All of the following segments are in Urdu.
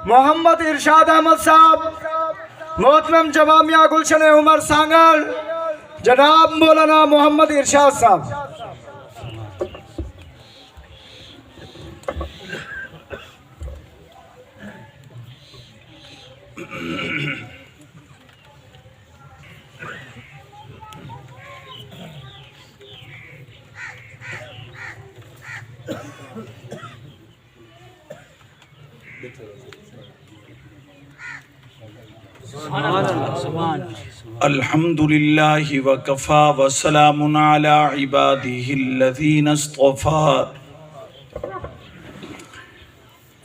محمد ارشاد احمد صاحب، محترم جامعہ گلشن عمر سانگل جناب مولانا محمد ارشاد صاحب۔ الحمد لله وكفى وسلام على عباده الذين اصطفى،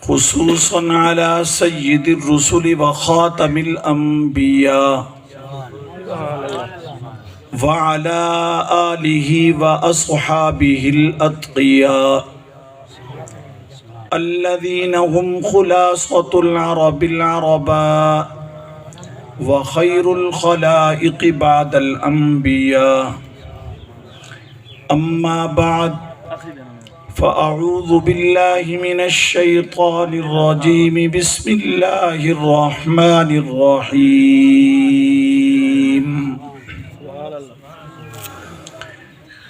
خصوصا على سيد الرسل وخاتم الأنبياء وعلى آله وأصحابه الأتقياء الذين هم خلاصة العرب العرباء وخير الخلائق بعد الأنبياء. أما بعد، فأعوذ بالله من الشيطان الرجيم. بسم الله الرحمن الرحيم.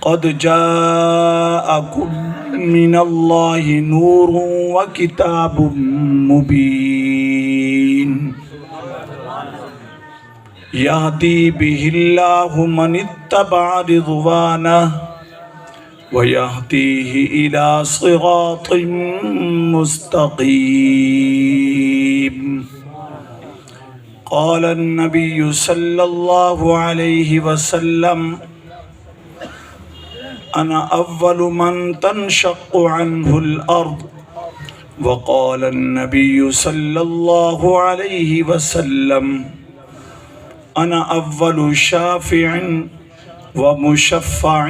قد جاءكم من الله نور وكتاب مبين يهدي به الله من اتبع رضوانه ويهديه إلى صراط مستقيم. قال النبي صلى الله عليه وسلم: أنا أول من تنشق عنه الأرض. وقال النبي صلى الله عليه وسلم: أنا أول شافع ومشفع،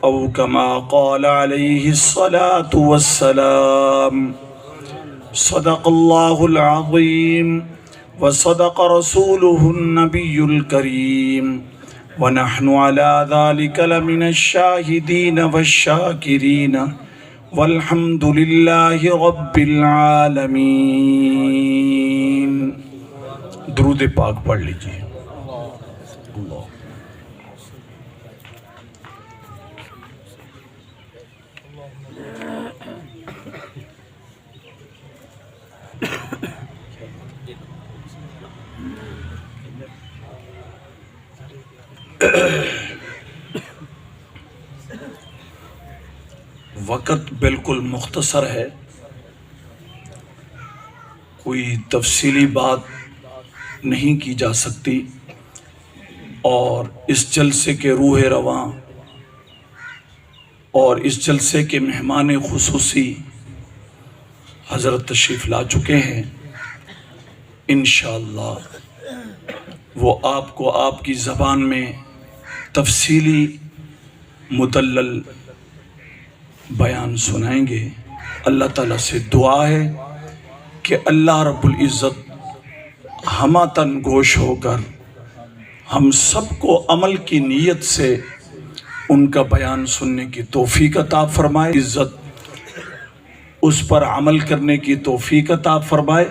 أو كما قال عليه الصلاة والسلام. صدق الله العظيم وصدق رسوله النبي الكريم، ونحن على ذلك لمن الشاهدين والشاكرين، والحمد لله رب العالمين. درود پاک پڑھ لیجیے. وقت بالکل مختصر ہے، کوئی تفصیلی بات نہیں کی جا سکتی، اور اس جلسے کے روح رواں اور اس جلسے کے مہمان خصوصی حضرت تشریف لا چکے ہیں. انشاءاللہ وہ آپ کو آپ کی زبان میں تفصیلی مدلل بیان سنائیں گے. اللہ تعالیٰ سے دعا ہے کہ اللہ رب العزت ہمہ تن گوش ہو کر ہم سب کو عمل کی نیت سے ان کا بیان سننے کی توفیق عطا فرمائے. عزت اس پر عمل کرنے کی توفیق عطا فرمائے،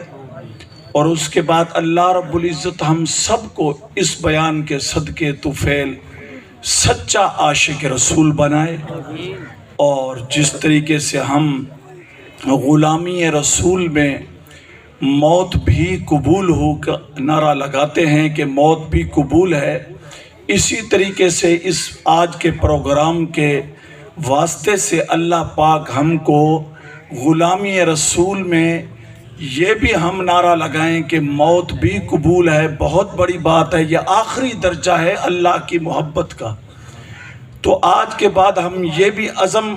اور اس کے بعد اللہ رب العزت ہم سب کو اس بیان کے صدقے طفیل سچا عاشق رسول بنائے. اور جس طریقے سے ہم غلامی رسول میں موت بھی قبول ہو کا نعرہ لگاتے ہیں کہ موت بھی قبول ہے، اسی طریقے سے اس آج کے پروگرام کے واسطے سے اللہ پاک ہم کو غلامی رسول میں یہ بھی ہم نعرہ لگائیں کہ موت بھی قبول ہے. بہت بڑی بات ہے، یہ آخری درجہ ہے اللہ کی محبت کا. تو آج کے بعد ہم یہ بھی عزم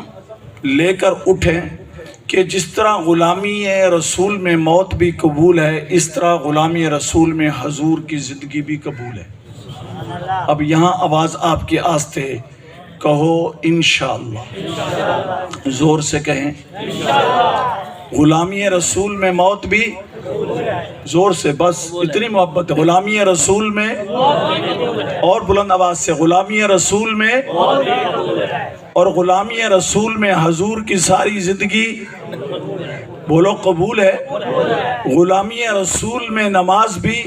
لے کر اٹھیں کہ جس طرح غلامی رسول میں موت بھی قبول ہے، اس طرح غلامی رسول میں حضور کی زندگی بھی قبول ہے. اب یہاں آواز آپ کی آستے کہو انشاءاللہ. زور سے کہیں غلامی رسول میں موت بھی، زور سے، بس اتنی محبت ہے. غلامی رسول میں، اور بلند آواز سے، غلامی رسول میں اور غلامی رسول میں حضور کی ساری زندگی. بولو قبول ہے. غلامی رسول میں نماز بھی،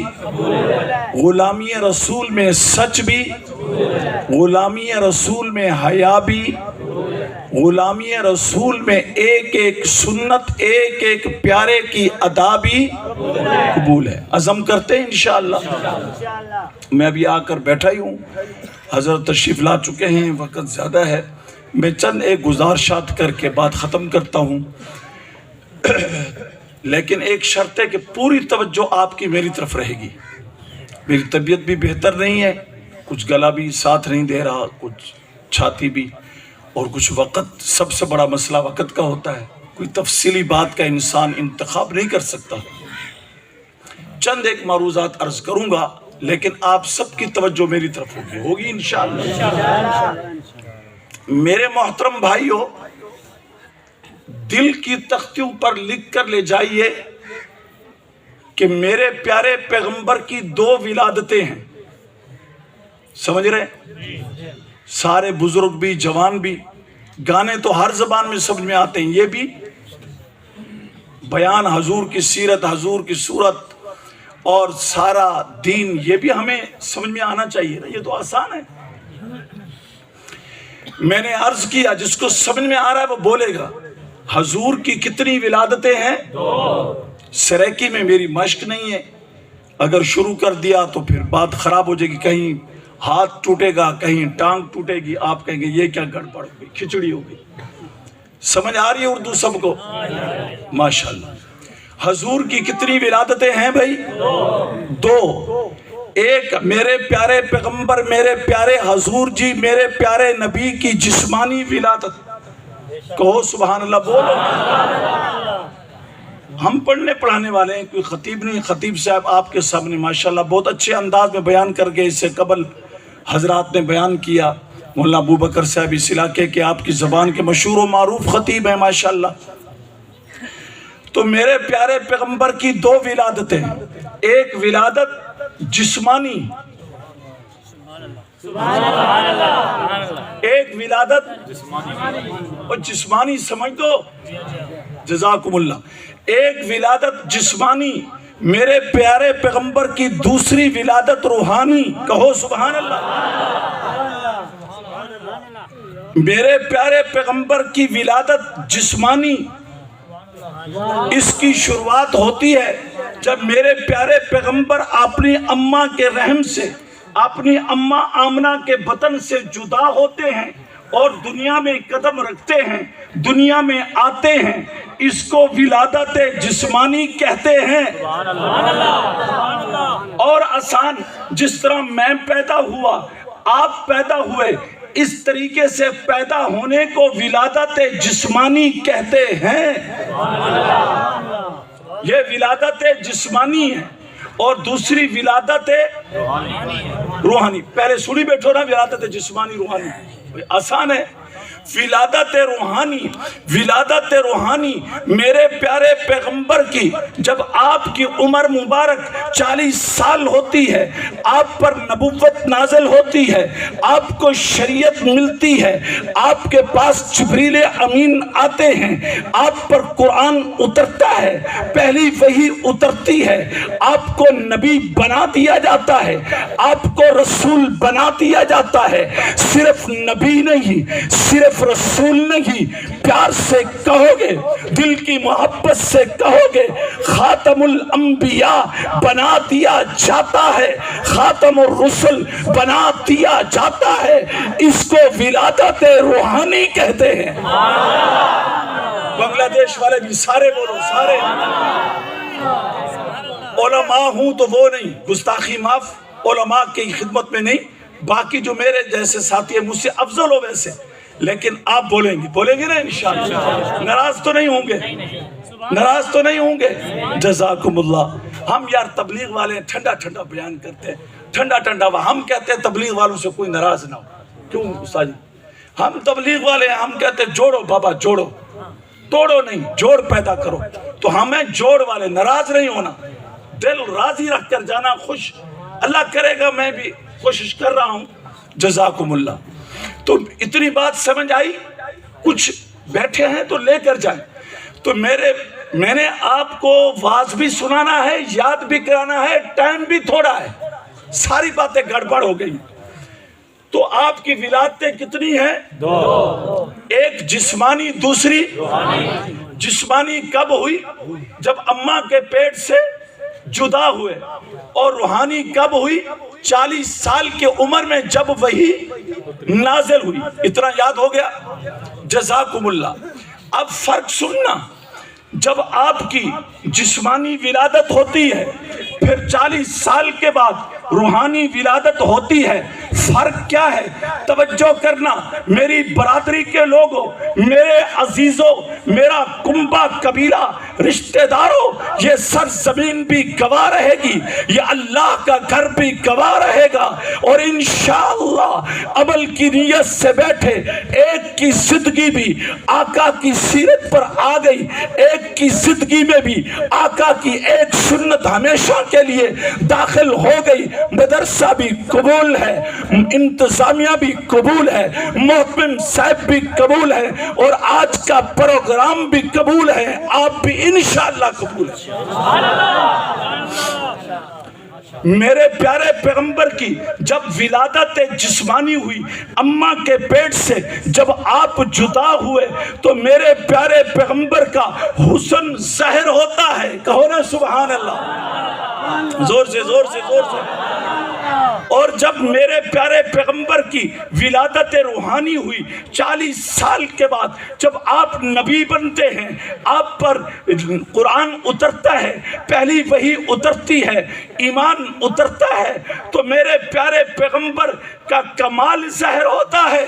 غلامی رسول میں سچ بھی، غلامی رسول میں حیا بھی، غلامی رسول میں ایک ایک سنت، ایک ایک پیارے کی ادا بھی قبول ہے. عزم کرتے ہیں انشاءاللہ. میں ابھی آ کر بیٹھا ہی ہوں، حضرت تشریف لا چکے ہیں، وقت زیادہ ہے. میں چند ایک گزارشات کر کے بات ختم کرتا ہوں. لیکن ایک شرط ہے کہ پوری توجہ آپ کی میری طرف رہے گی. میری طبیعت بھی بہتر نہیں ہے، کچھ گلا بھی ساتھ نہیں دے رہا، کچھ چھاتی بھی، اور کچھ وقت. سب سے بڑا مسئلہ وقت کا ہوتا ہے. کوئی تفصیلی بات کا انسان انتخاب نہیں کر سکتا. چند ایک معروضات عرض کروں گا، لیکن آپ سب کی توجہ میری طرف ہوگی انشاءاللہ. میرے محترم بھائیو، دل کی تختیوں پر لکھ کر لے جائیے کہ میرے پیارے پیغمبر کی 2 ولادتیں ہیں. سمجھ رہے؟ سارے بزرگ بھی، جوان بھی. گانے تو ہر زبان میں سمجھ میں آتے ہیں، یہ بھی بیان حضور کی سیرت، حضور کی صورت اور سارا دین، یہ بھی ہمیں سمجھ میں آنا چاہیے نا. یہ تو آسان ہے. میں نے عرض کیا جس کو سمجھ میں آ رہا ہے وہ بولے گا. حضور کی کتنی ولادتیں ہیں؟ 2. سریکی میں میری مشق نہیں ہے، اگر شروع کر دیا تو پھر بات خراب ہو جائے گی. کہیں ہاتھ ٹوٹے گا، کہیں ٹانگ ٹوٹے گی، آپ کہیں گے یہ کیا گڑبڑ ہو گئی، کھچڑی ہو گئی. سمجھ آ رہی ہے اردو سب کو؟ ماشاءاللہ. حضور کی کتنی ولادتیں ہیں بھائی؟ 2. ایک میرے پیارے پیغمبر، میرے پیارے حضور جی، میرے پیارے نبی کی جسمانی ولادت. کہو سبحان اللہ. بولو. ہم پڑھنے پڑھانے والے ہیں، کوئی خطیب نہیں. خطیب صاحب آپ کے سامنے ماشاءاللہ بہت اچھے انداز میں بیان کر گئے. اس سے قبل حضرات نے بیان کیا. مولانا ابو بکر صاحب اس علاقے کے آپ کی زبان کے مشہور و معروف خطیب ہیں ماشاءاللہ. تو میرے پیارے پیغمبر کی 2 ولادتیں. ایک ولادت جسمانی، ایک ولادت اور جسمانی. سمجھ دو، جزاکم اللہ. ایک ولادت جسمانی، میرے پیارے پیغمبر کی دوسری ولادت روحانی. کہو سبحان اللہ. میرے پیارے پیغمبر کی ولادت جسمانی، اس کی شروعات ہوتی ہے جب میرے پیارے پیغمبر اپنی اماں کے رحم سے، اپنی اماں آمنہ کے بطن سے جدا ہوتے ہیں اور دنیا میں قدم رکھتے ہیں، دنیا میں آتے ہیں. اس کو ولادت جسمانی کہتے ہیں. اور آسان، جس طرح میں پیدا ہوا، آپ پیدا ہوئے، اس طریقے سے پیدا ہونے کو ولادت جسمانی کہتے ہیں. یہ ولادت جسمانی ہے. اور دوسری ولادت روحانی. پہلے سنی بیٹھو نا، ولادت جسمانی روحانی آسان ہے. ولادت روحانی، ولادت روحانی میرے پیارے پیغمبر کی جب آپ کی عمر مبارک 40 سال ہوتی ہے، آپ پر نبوت نازل ہوتی ہے، آپ کو شریعت ملتی ہے، آپ کے پاس جبریل امین آتے ہیں، آپ پر قرآن اترتا ہے، پہلی وحی اترتی ہے، آپ کو نبی بنا دیا جاتا ہے، آپ کو رسول بنا دیا جاتا ہے. صرف نبی نہیں، صرف رسول نہیں، پیار سے کہو گے، دل کی محبت سے کہو گے، خاتم الانبیاء بنا دیا جاتا ہے، خاتم الرسل بنا دیا جاتا ہے. اس کو ولادت روحانی کہتے ہیں. بنگلہ دیش والے بھی سارے بولو، سارے. علماء ہوں تو وہ نہیں، گستاخی معاف، علماء کی خدمت میں نہیں. باقی جو میرے جیسے ساتھی ہیں مجھ سے افضل ہو ویسے، لیکن آپ بولیں گے نا انشاءاللہ. ناراض تو نہیں ہوں گے، ناراض تو نہیں ہوں گے. جزاکم اللہ. ہم یار تبلیغ والے ٹھنڈا ٹھنڈا بیان کرتے ہیں، ٹھنڈا ٹھنڈا. ہم کہتے ہیں تبلیغ والوں سے کوئی ناراض نہ ہو. کیوں استاد جی؟ ہم تبلیغ والے ہیں، ہم کہتے ہیں جوڑو بابا، جوڑو، توڑو نہیں، جوڑ پیدا کرو. تو ہمیں جوڑ والے، ناراض نہیں ہونا، دل راضی رکھ کر جانا. خوش اللہ کرے گا، میں بھی کوشش کر رہا ہوں. جزاکم اللہ. تو اتنی بات سمجھ آئی؟ کچھ بیٹھے ہیں تو لے کر جائیں. تو میرے میں نے آپ کو واز بھی سنانا ہے، یاد بھی کرانا ہے، ٹائم بھی تھوڑا ہے، ساری باتیں گڑبڑ ہو گئی. تو آپ کی ولادتیں کتنی ہیں؟ 2. ایک جسمانی، دوسری جسمانی کب ہوئی؟ جب اماں کے پیٹ سے جدا ہوئے. اور روحانی کب ہوئی؟ 40 سال کی عمر میں جب وہی نازل ہوئی. اتنا یاد ہو گیا؟ جزاکم اللہ. اب فرق سننا، جب آپ کی جسمانی ولادت ہوتی ہے، پھر 40 سال کے بعد روحانی ولادت ہوتی ہے، فرق کیا ہے؟ توجہ کرنا میری برادری کے لوگوں، میرے عزیزوں، میرا کنبہ قبیلہ، رشتہ داروں، یہ سرزمین بھی گواہ رہے گی، یہ اللہ کا گھر بھی گواہ رہے گا. اور انشاءاللہ عمل کی نیت سے بیٹھے، ایک کی زندگی بھی آقا کی سیرت پر آ گئی، ایک کی زندگی میں بھی آقا کی ایک سنت ہمیشہ کے لیے داخل ہو گئی. مدرسہ بھی قبول ہے، انتظامیہ بھی قبول ہے، محتمم صاحب بھی قبول ہے، اور آج کا پروگرام بھی قبول ہے. آپ بھی انشاءاللہ قبول ہے. میرے پیارے پیغمبر کی جب ولادت جسمانی ہوئی، اماں کے پیٹ سے جب آپ جدا ہوئے، تو میرے پیارے پیغمبر کا حسن ظاہر ہوتا ہے. کہو نا سبحان اللہ، زور سے زور سے زور سے. اور جب میرے پیارے پیغمبر کی ولادت روحانی ہوئی، 40 سال کے بعد جب آپ نبی بنتے ہیں، آپ پر قرآن اترتا ہے، پہلی وحی اترتی ہے، ایمان اترتا ہے، تو میرے پیارے پیغمبر کا کمال ظاہر ہوتا ہے.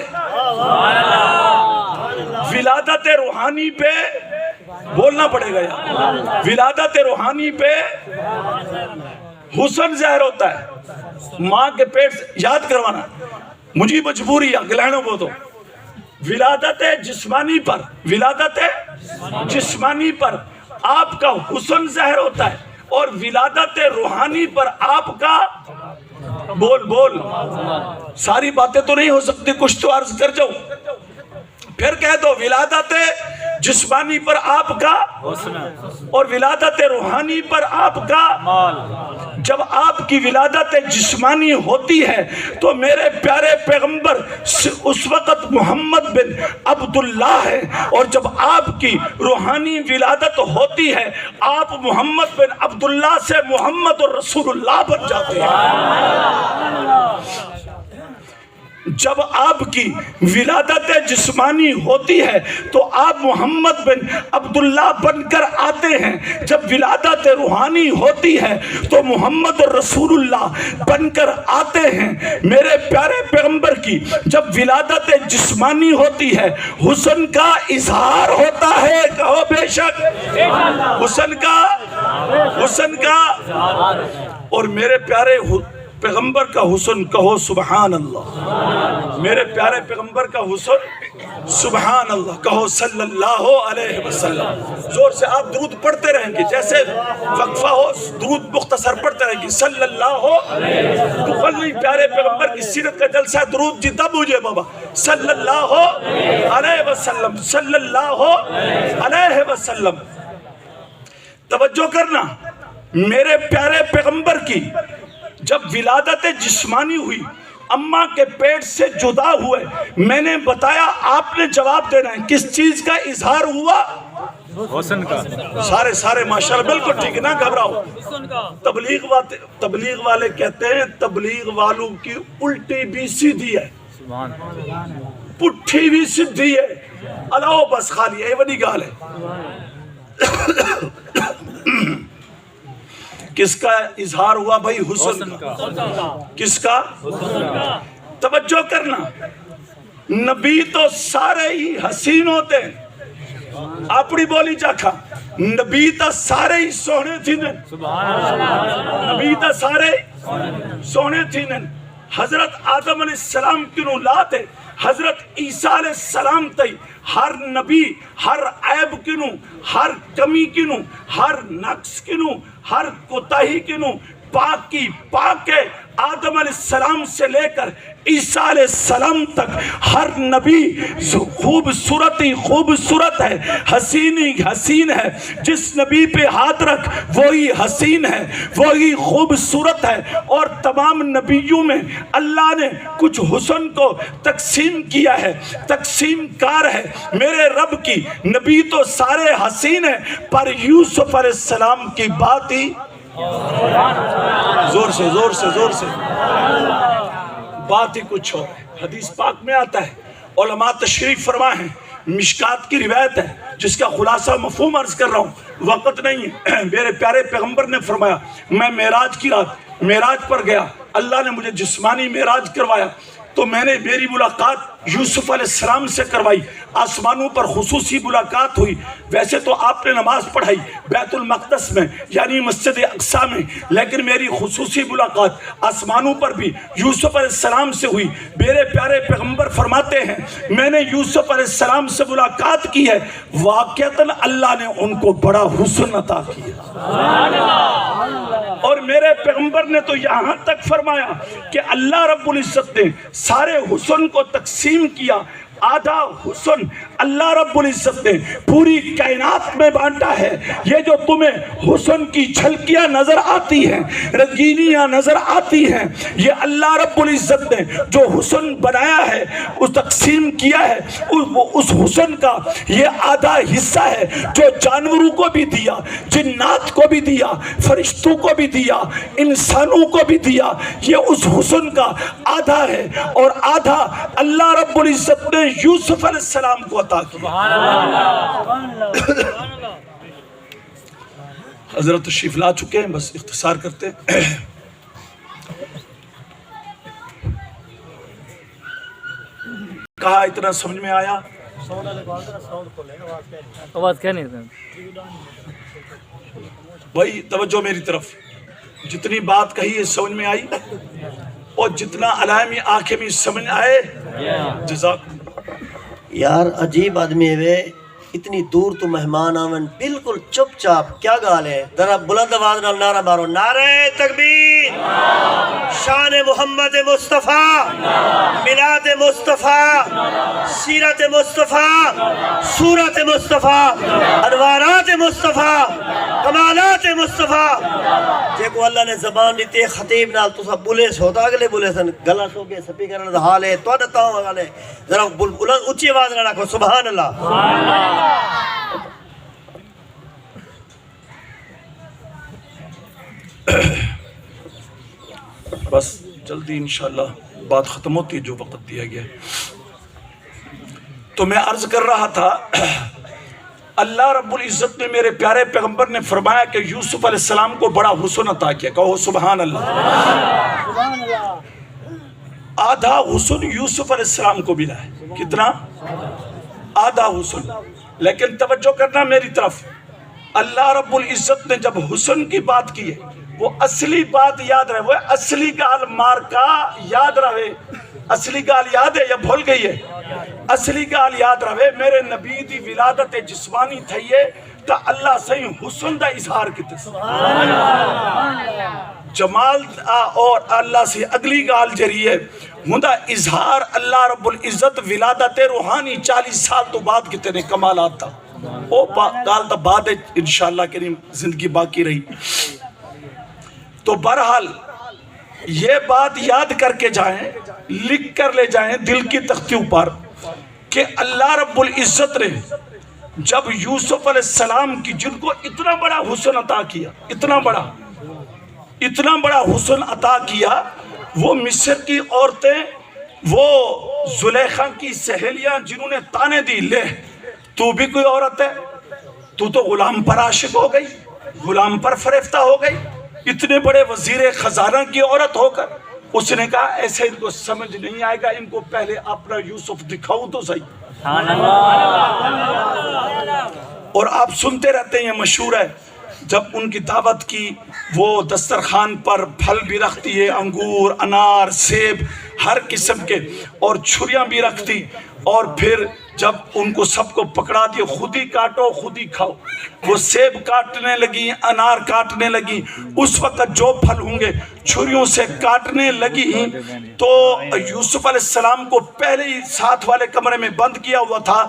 ولادت روحانی پہ بولنا پڑے گا یار، ولادت روحانی پہ حسن ظاہر ہوتا ہے. ماں کے پیٹ سے یاد کروانا، مجھے مجبوری ہے گلہنوں کو. تو ولادت جسمانی پر، ولادت جسمانی پر آپ کا حسن ظاہر ہوتا ہے، اور ولادت روحانی پر آپ کا بول ساری باتیں تو نہیں ہو سکتی، کچھ تو عرض کر جاؤ. پھر کہہ دو ولادت جسمانی پر آپ کا اور ولادت روحانی پر آپ کا. جب آپ کی ولادت جسمانی ہوتی ہے تو میرے پیارے پیغمبر اس وقت محمد بن عبداللہ ہے، اور جب آپ کی روحانی ولادت ہوتی ہے آپ محمد بن عبداللہ سے محمد رسول اللہ بن جاتے ہیں. جب آپ کی ولادت جسمانی ہوتی ہے تو آپ محمد بن عبداللہ بن کر آتے ہیں. جب ولادت روحانی ہوتی ہے تو محمد رسول اللہ بن کر آتے ہیں. میرے پیارے پیغمبر کی جب ولادت جسمانی ہوتی ہے حسن کا اظہار ہوتا ہے. کہو بے شک حسن کا. اور میرے پیارے پیغمبر کا حسن، کہو سبحان اللہ. میرے پیارے پیغمبر کا حسن سبحان اللہ. کہو صلی اللہ علیہ وسلم. زور سے آپ درود پڑھتے رہیں گے، جیسے وقفہ ہو درود مختصر پڑھتے رہیں گے. صلی اللہ علیہ پیارے پیغمبر کی سیرت کا جلسہ درود جی تب مجھے بابا صلی اللہ علیہ وسلم، صلی اللہ علیہ وسلم. توجہ کرنا، میرے پیارے پیغمبر کی جب ولادت جسمانی ہوئی، اماں کے پیٹ سے جدا ہوئے، میں نے بتایا، آپ نے جواب دینا ہے کس چیز کا اظہار ہوا؟ حسن کا. سارے ماشاءاللہ بالکل ٹھیک ہے، نہ گھبراؤ. تبلیغ والے کہتے ہیں تبلیغ والوں کی الٹی بھی سیدھی ہے، پٹھی بھی سیدھی ہے. اللہ بس خالی اے وڈی گال ہے. کس کا اظہار ہوا بھائی؟ حسن کا. کس کا؟ توجہ کرنا، نبی تو سارے ہی حسین ہوتے ہیں. اپنی بولی چاکھا، نبی تو سارے ہی سونے تھی. نبی تو سارے سونے تھی. حضرت آدم علیہ السلام کنوں لاتے، حضرت عیسیٰ علیہ السلام تی ہر نبی ہر عیب کنوں، ہر کمی کنوں، ہر نقص کنوں، ہر کوتاہی کنوں پاکی پاک ہے. آدم علیہ السلام سے لے کر عیسیٰ علیہ السلام تک ہر نبی خوبصورت ہی خوبصورت ہے، حسین ہی حسین ہے. جس نبی پہ ہاتھ رکھ وہی حسین ہے، وہی خوبصورت ہے. اور تمام نبیوں میں اللہ نے کچھ حسن کو تقسیم کیا ہے، تقسیم کار ہے. میرے رب کی نبی تو سارے حسین ہیں، پر یوسف علیہ السلام کی بات ہی زور سے زور سے زور سے بات ہی کچھ اور ہے. حدیث پاک میں آتا ہے، علماء تشریف فرما ہیں، مشکات کی روایت ہے جس کا خلاصہ مفہوم عرض کر رہا ہوں، وقت نہیں ہے. میرے پیارے پیغمبر نے فرمایا میں معراج کی رات معراج پر گیا، اللہ نے مجھے جسمانی معراج کروایا تو میں نے میری ملاقات یوسف علیہ السلام سے کروائی. آسمانوں پر خصوصی ملاقات ہوئی. ویسے تو آپ نے نماز پڑھائی بیت المقدس میں یعنی مسجد اقصی میں، لیکن میری خصوصی ملاقات آسمانوں پر بھی یوسف علیہ السلام سے ہوئی. میرے پیارے پیغمبر فرماتے ہیں میں نے یوسف علیہ السلام سے ملاقات کی ہے، واقعتاً اللہ نے ان کو بڑا حسن عطا کیا. اور میرے پیغمبر نے تو یہاں تک فرمایا کہ اللہ رب العزت نے سارے حسن کو تقسیم کیا. آدھا حسن اللہ رب العزت نے پوری کائنات میں بانٹا ہے. یہ جو تمہیں حسن کی جھلکیاں نظر آتی ہیں، رنگینیاں نظر آتی ہیں، یہ اللہ رب العزت نے جو حسن بنایا ہے اس تقسیم کیا ہے، اس حسن کا یہ آدھا حصہ ہے جو جانوروں کو بھی دیا، جنات کو بھی دیا، فرشتوں کو بھی دیا، انسانوں کو بھی دیا. یہ اس حسن کا آدھا ہے، اور آدھا اللہ رب العزت نے یوسف علیہ السلام کو عطا کیا. حضرت تشریف لا چکے ہیں، بس اختصار کرتے ہیں. کہا اتنا سمجھ میں آیا؟ بھائی توجہ میری طرف، جتنی بات کہی ہے سمجھ میں آئی، اور جتنا علائمی آنکھیں میں سمجھ آئے جزاک. یار عجیب آدمی ہے، اتنی دور تو مہمان آون بالکل چپ چاپ، کیا گال ہے؟ ذرا بلند آواز نال نعرہ مارو، نعرہ تکبیر، شان محمد مصطفیٰ، میلاد مصطفیٰ، سیرت مصطفیٰ، صورت مصطفیٰ، انوارات مصطفیٰ، کمالات مصطفیٰ. جے کو اللہ نے زبان دیتے خطیب نال تو سب بولے سوتا اگلے بولے سن گلا سو کے سپیکر نال حال ہے تو نتا والے ذرا بلند اونچی آواز نال رکھو سبحان اللہ. بس جلدی انشاءاللہ بات ختم ہوتی ہے جو وقت دیا گیا. تو میں عرض کر رہا تھا اللہ رب العزت نے میرے پیارے پیغمبر نے فرمایا کہ یوسف علیہ السلام کو بڑا حسن عطا کیا. کہو سبحان اللہ. آدھا حسن یوسف علیہ السلام کو ملا ہے. کتنا؟ آدھا حسن. لیکن توجہ کرنا میری طرف، اللہ رب العزت نے جب حسن کی بات کی ہے وہ اصلی بات یاد رہے، وہ اصلی گال مارکا یاد رہے. اصلی گال یاد ہے یا بھول گئی ہے؟ اصلی گال یاد رہے. میرے نبی دی ولادت جسمانی تھئیے تا اللہ صحیح حسن دا اظہار کیتے جمال اور اللہ سے اگلی گال جریئے ہندہ اظہار اللہ رب العزت ولادت روحانی 40 سال تو بعد کتے نے کمالات تھا. وہ گال دا بعد انشاءاللہ کریم زندگی باقی رہی. تو بہرحال یہ بات یاد کر کے جائیں، لکھ کر لے جائیں دل کی تختیوں پر کہ اللہ رب العزت نے جب یوسف علیہ السلام کی جن کو اتنا بڑا حسن عطا کیا، اتنا بڑا حسن عطا کیا، وہ مصر کی عورتیں، وہ زلیخا کی سہیلیاں جنہوں نے تانے دی، لے تو بھی کوئی عورت ہے، تو غلام پر عاشق ہو گئی، غلام پر فریفتہ ہو گئی. اتنے بڑے وزیر خزانہ کی عورت ہو کر اس نے کہا ایسے ان کو سمجھ نہیں آئے گا، ان کو پہلے اپنا یوسف دکھاؤں تو صحیح. اور آپ سنتے رہتے ہیں، یہ مشہور ہے، جب ان کی دعوت کی وہ دسترخوان پر پھل بھی رکھتی ہے، انگور، انار، سیب، ہر قسم کے، اور چھریاں بھی رکھتی، اور پھر جب ان کو سب کو پکڑا دیا، خود ہی کاٹو خود ہی کھاؤ، وہ سیب کاٹنے لگی، انار کاٹنے لگی، اس وقت جو پھل ہوں گے چھریوں سے کاٹنے لگی۔ تو یوسف علیہ السلام کو پہلے ہی ساتھ والے کمرے میں بند کیا ہوا تھا۔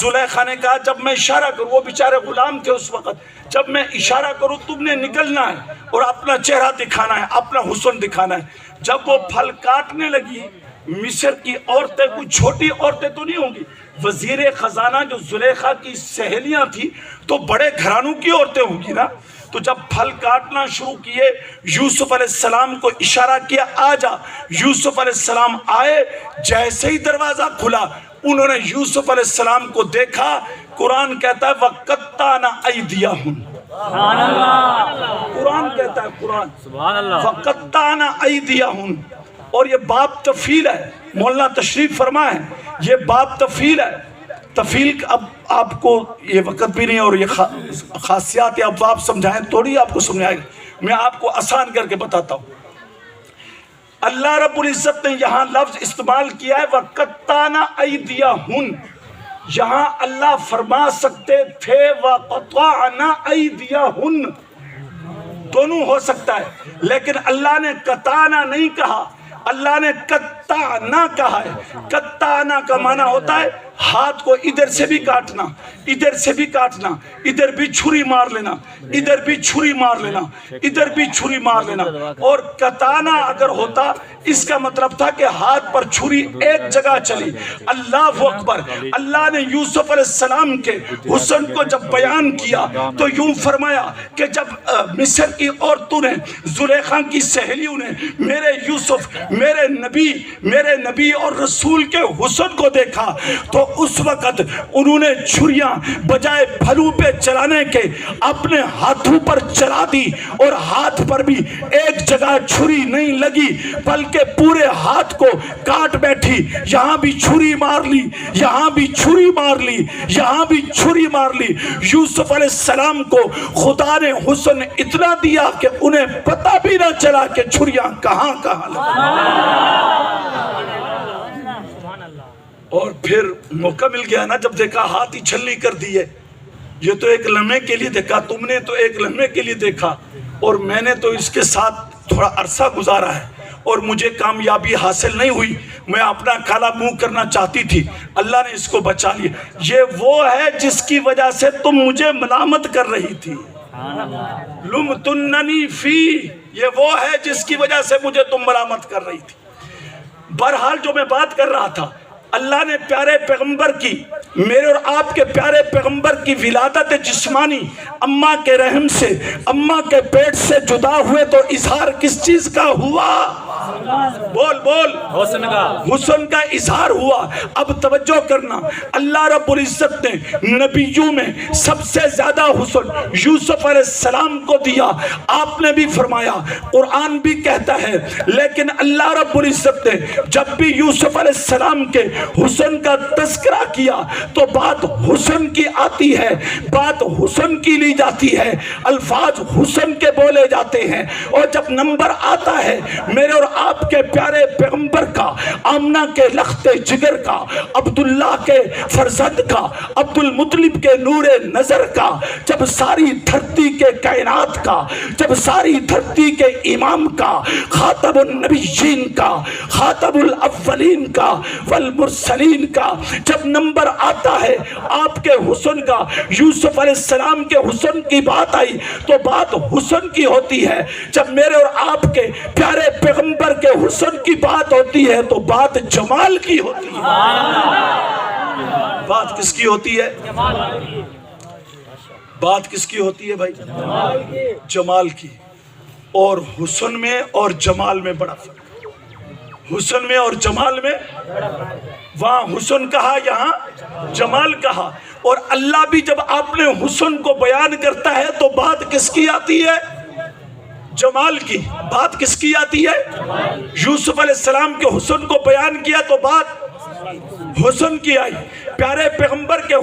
زلیخا نے کہا جب میں اشارہ کروں، وہ بیچارے غلام تھے اس وقت، جب میں اشارہ کروں تم نے نکلنا ہے اور اپنا چہرہ دکھانا ہے، اپنا حسن دکھانا ہے۔ جب وہ پھل کاٹنے لگی، مصر کی عورتیں کوئی چھوٹی عورتیں تو نہیں ہوں گی، وزیر خزانہ جو زلیخا کی سہیلیاں تھی تو بڑے گھرانوں کی عورتیں ہوں گی نا۔ تو جب پھل کاٹنا شروع کیے، یوسف علیہ السلام کو اشارہ کیا آ جا۔ یوسف علیہ السلام آئے، جیسے ہی دروازہ کھلا انہوں نے یوسف علیہ السلام کو دیکھا۔ قرآن کہتا ہے وَقَطَّعْنَ أَيْدِيَهُنَّ، قرآن کہتا ہے، قرآن وَقَطَّعْنَ أَيْدِيَهُنَّ، اور یہ باب تفیل ہے، مولانا تشریف فرما ہے، یہ باب تفیل ہے۔ تفیل اب آپ کو یہ وقت بھی نہیں اور یہ خاصیات اب آپ سمجھائیں تھوڑی آپ کو سمجھائیں گے، میں آپ کو آسان کر کے بتاتا ہوں۔ اللہ رب العزت نے یہاں لفظ استعمال کیا ہے وَقَطَّعْنَ أَيْدِيَهُنَّ، یہاں اللہ فرما سکتے تھے وَقَطَعْنَ أَيْدِيَهُنَّ، دونوں ہو سکتا ہے، لیکن اللہ نے قطعنا نہیں کہا، اللہ نے قطعنا کہا ہے۔ قطعنا کا معنی ہوتا ہے ہاتھ کو ادھر سے بھی کاٹنا، ادھر سے بھی کاٹنا، ادھر بھی چھری مار لینا، ادھر بھی چھری مار لینا، ادھر بھی چھری مار لینا۔ اور قطعنا اگر ہوتا اس کا مطلب تھا کہ ہاتھ پر چھری ایک جگہ چلی۔ اللہ اکبر، اللہ نے یوسف علیہ السلام کے حسن کو جب بیان کیا تو یوں فرمایا کہ جب مصر کی عورتوں نے، زلیخا کی سہیلیوں نے میرے یوسف، میرے نبی اور رسول کے حسن کو دیکھا تو اس وقت انہوں نے چھریاں بجائے پھلوں پہ چلانے کے اپنے ہاتھوں پر چلا دی، اور ہاتھ پر بھی ایک جگہ چھری نہیں لگی بلکہ پورے ہاتھ کو کاٹ بیٹھی، یہاں بھی چھری مار لی، یہاں بھی چھری مار لی، یہاں بھی چھری مار لی۔ یوسف علیہ السلام کو خدا نے حسن اتنا دیا کہ انہیں پتہ بھی نہ چلا کہ چھریاں کہاں کہاں لگی۔ اور پھر موقع مل گیا نا، جب دیکھا ہاتھ ہی چھلنی کر دی ہے، یہ تو ایک لمحے کے لیے دیکھا، تم نے تو ایک لمحے کے لیے دیکھا، اور میں نے تو اس کے ساتھ تھوڑا عرصہ گزارا ہے اور مجھے کامیابی حاصل نہیں ہوئی، میں اپنا کالا منہ کرنا چاہتی تھی، اللہ نے اس کو بچا لیا۔ یہ وہ ہے جس کی وجہ سے تم مجھے ملامت کر رہی تھی، لمتننی فی، یہ وہ ہے جس کی وجہ سے مجھے تم ملامت کر رہی تھی۔ بہرحال جو میں بات کر رہا تھا، اللہ نے پیارے پیغمبر کی، میرے اور آپ کے پیارے پیغمبر کی ولادت جسمانی اماں کے رحم سے، اماں کے پیٹ سے جدا ہوئے تو اظہار کس چیز کا ہوا؟ بول حسن کا اظہار ہوا۔ اب توجہ کرنا، اللہ رب العزت نے نبیوں میں سب سے زیادہ حسن یوسف علیہ السلام کو دیا۔ آپ نے بھی فرمایا، قرآن بھی کہتا ہے، لیکن اللہ رب العزت نے جب بھی یوسف علیہ السلام کے حسن کا تذکرہ کیا تو بات حسن کی آتی ہے، بات حسن کی لی جاتی ہے، الفاظ حسن کے بولے جاتے ہیں، اور جب نمبر آتا ہے میرے اور آپ کے پیارے پیغمبر کا، آمنہ کے لخت جگر کا، عبداللہ کے فرزند کا، عبد المطلب کے نور نظر کا، جب ساری دھرتی کے کائنات کا، جب ساری دھرتی کے امام کا، خاتم النبیین کا، خاتم الاولین کا والمرسلین کا جب نمبر آتا ہے آپ کے حسن کا، یوسف علیہ السلام کے حسن کی بات آئی تو بات حسن کی ہوتی ہے۔ جب میرے اور آپ کے پیارے پیغمبر کے حسن کی بات ہوتی ہے تو بات جمال کی ہوتی ہے۔ بات کس کی ہوتی ہے؟ بات کس کی ہوتی ہے بھائی؟ جمال کی۔ اور حسن میں اور جمال میں بڑا فرق، حسن میں اور جمال میں، وہاں حسن کہا یہاں جمال کہا۔ اور اللہ بھی جب اپنے حسن کو بیان کرتا ہے تو بات کس کی آتی ہے؟ جمال کی۔ بات کس کی آتی ہے؟ یوسف علیہ السلام کے حسن کو بیان کیا تو بات حسن کی آئی، پیارے پیغمبر کے